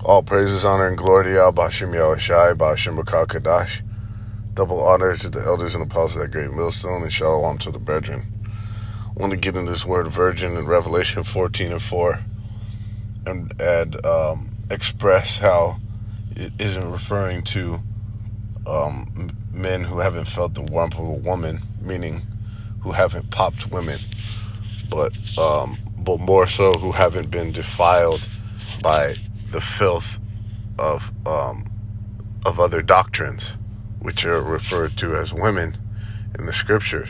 All praises, honor, and glory to Yah, Bashim Yahushai, Bashim Bakal Kadash. Double honor to the elders and apostles of that great millstone, and shalom to the brethren. I want to get into this word virgin in Revelation 14:4 and express how it isn't referring to men who haven't felt the warmth of a woman, meaning who haven't popped women, but more so who haven't been defiled by the filth of other doctrines, which are referred to as women in the scriptures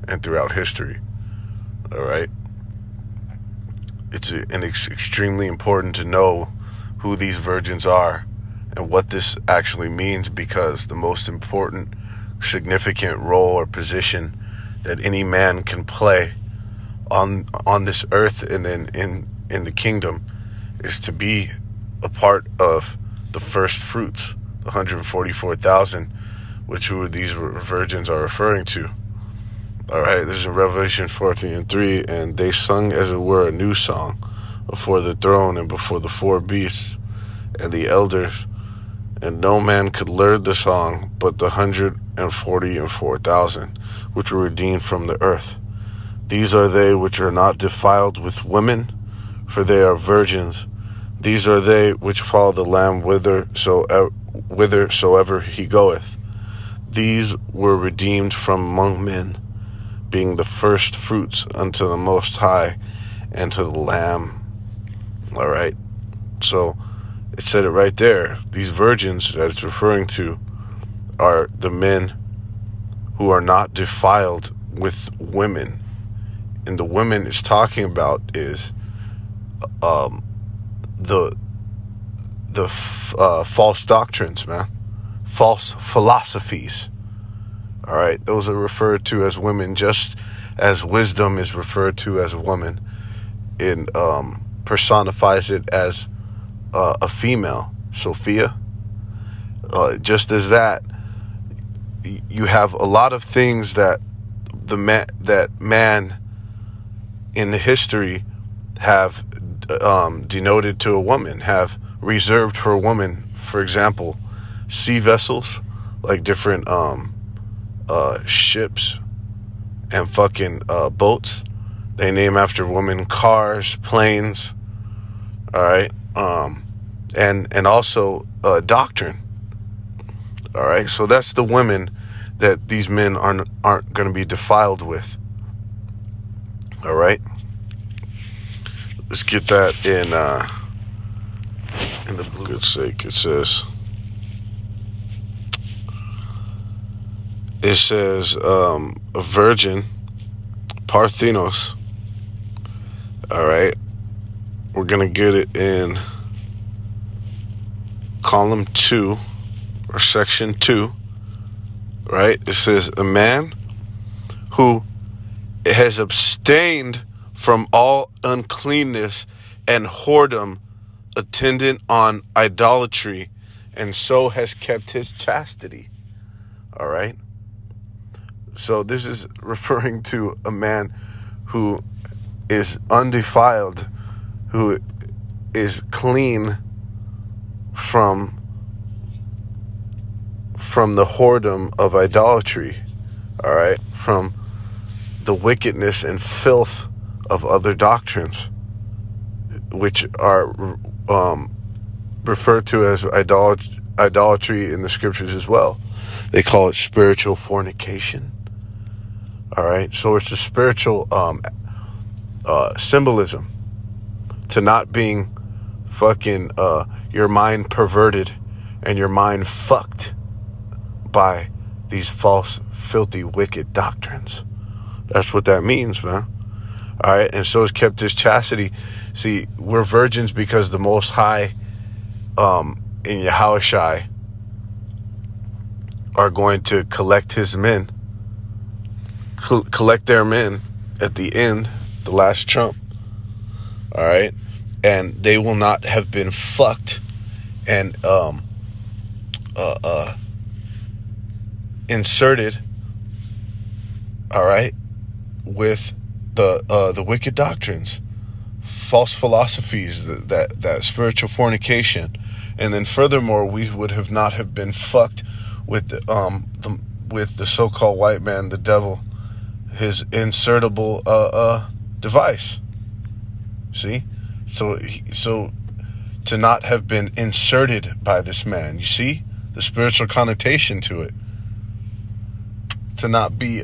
and throughout history. All right, it's extremely important to know who these virgins are and what this actually means, because the most important, significant role or position that any man can play on this earth and then in the kingdom is to be a part of the first fruits, the 144,000, which who these virgins are referring to. All right, this is in Revelation 14:3, and they sung as it were a new song before the throne and before the four beasts and the elders, and no man could learn the song but the 144,000, which were redeemed from the earth. These are they which are not defiled with women, for they are virgins. These are they which follow the Lamb whithersoever he goeth. These were redeemed from among men, being the first fruits unto the Most High and to the Lamb. All right, so it said it right there. These virgins that it's referring to are the men who are not defiled with women. And the women it's talking about is the false doctrines, man. False philosophies. All right, those are referred to as women, just as wisdom is referred to as a woman. It personifies it as a female, Sophia. Just as that, you have a lot of things that man in the history have denoted to a woman, have reserved for a woman. For example, sea vessels, like different ships and fucking boats, they name after women. Cars, planes, all right, and also doctrine. All right, so that's the women that these men aren't going to be defiled with. All right, let's get that in the good sake. It says a virgin, Parthenos. All right, we're gonna get it in column 2 or section 2. Right, it says a man who has abstained from all uncleanness and whoredom attendant on idolatry, and so has kept his chastity. All right, so this is referring to a man who is undefiled, who is clean from the whoredom of idolatry, all right, from the wickedness and filth of other doctrines, which are referred to as idolatry in the scriptures as well. They call it spiritual fornication. All right, so it's a spiritual symbolism to not being fucking your mind perverted and your mind fucked by these false, filthy, wicked doctrines. That's what that means, man. All right, and so has kept his chastity. See, we're virgins because the Most High in Yahushai are going to collect his men, collect their men at the end, the last trump. All right, and they will not have been fucked and inserted, all right, with the wicked doctrines, false philosophies, that spiritual fornication. And then furthermore, we would have not have been fucked with the so-called white man, the devil, his insertable device. See? So to not have been inserted by this man, you see the spiritual connotation to it. To not be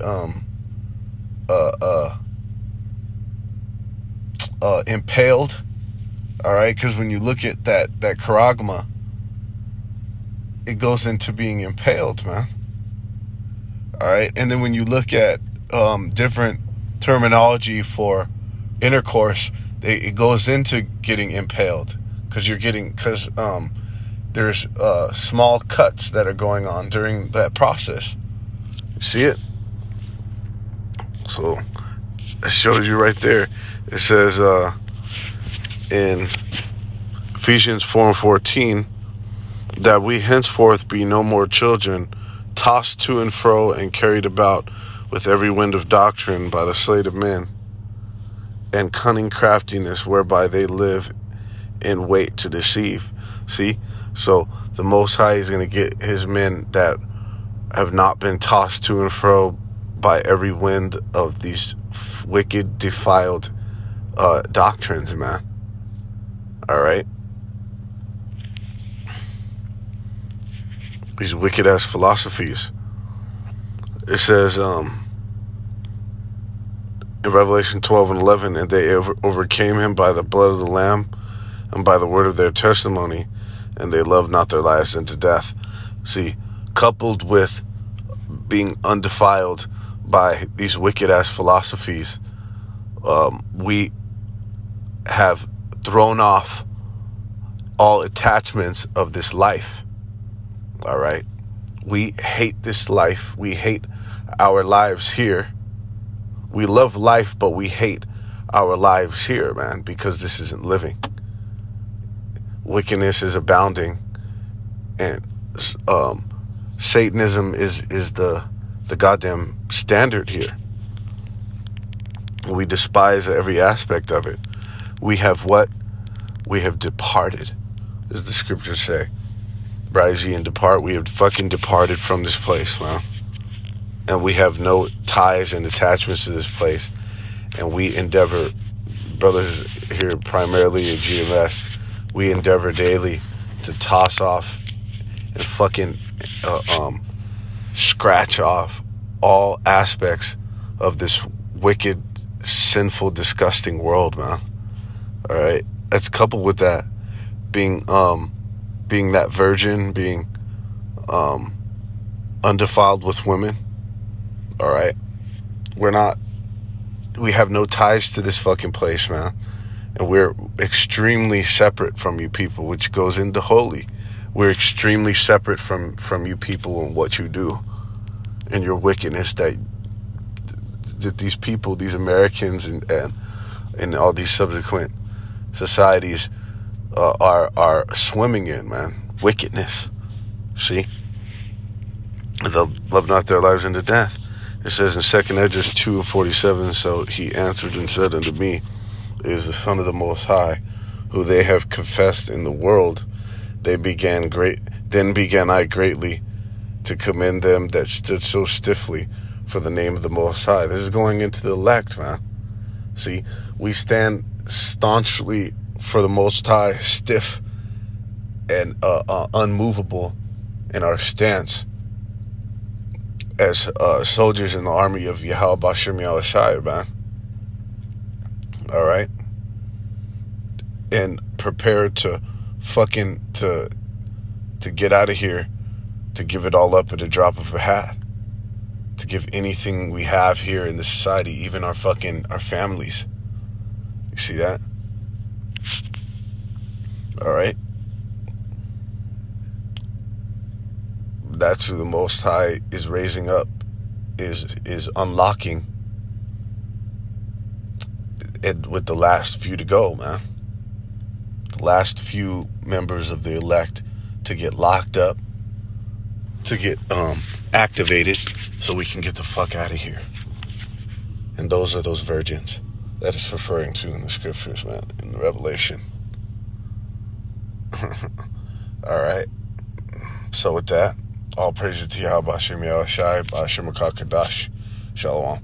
impaled, all right? Because when you look at that charagma, it goes into being impaled, man. All right, and then when you look at different terminology for intercourse, it goes into getting impaled, because there's small cuts that are going on during that process. You see it? So it shows you right there. It says in Ephesians 4:14 that we henceforth be no more children, tossed to and fro and carried about with every wind of doctrine by the sleight of men and cunning craftiness whereby they live in wait to deceive. See? So the Most High is going to get his men that have not been tossed to and fro by every wind of these wicked, defiled doctrines, man. All right? These wicked ass philosophies. It says in Revelation 12:11, and they overcame him by the blood of the Lamb and by the word of their testimony, and they loved not their lives unto death. See, coupled with being undefiled by these wicked ass philosophies, we have thrown off all attachments of this life. All right, we hate this life. We hate our lives here. We love life, but we hate our lives here, man, because this isn't living. Wickedness is abounding, and Satanism is the goddamn standard here. We despise every aspect of it. We have what? We have departed, as the scriptures say. Rise ye and depart. We have fucking departed from this place, man. And we have no ties and attachments to this place. And we endeavor, brothers here primarily at GMS, we endeavor daily to toss off and fucking scratch off all aspects of this wicked, sinful, disgusting world, man. All right? That's coupled with that being that virgin, being undefiled with women. All right, we have no ties to this fucking place, man, and we're extremely separate from you people, which goes into holy. We're extremely separate from you people and what you do and your wickedness that these people, these Americans and all these subsequent societies are swimming in, man. Wickedness. See? They'll love not their lives unto death. It says in 2 Esdras 2:47, so he answered and said unto me, it is the Son of the Most High, who they have confessed in the world. Then began I greatly to commend them that stood so stiffly for the name of the Most High. This is going into the elect, man. See, we stand staunchly for the Most High, stiff and unmovable in our stance as soldiers in the army of Yahweh Bashir Yahushai, man. All right? And prepared to fucking to get out of here, to give it all up at a drop of a hat, to give anything we have here in the society, even our families. You see that? All right? That's who the Most High is raising up, is unlocking it with the last few to go, man. The last few members of the elect to get locked up, to get activated, so we can get the fuck out of here. And those are those virgins. that it's referring to in the scriptures, man, in the Revelation. All right. So with that, all praises to Yahweh Bashim Yahushai, Bashim Kadash. Shalom.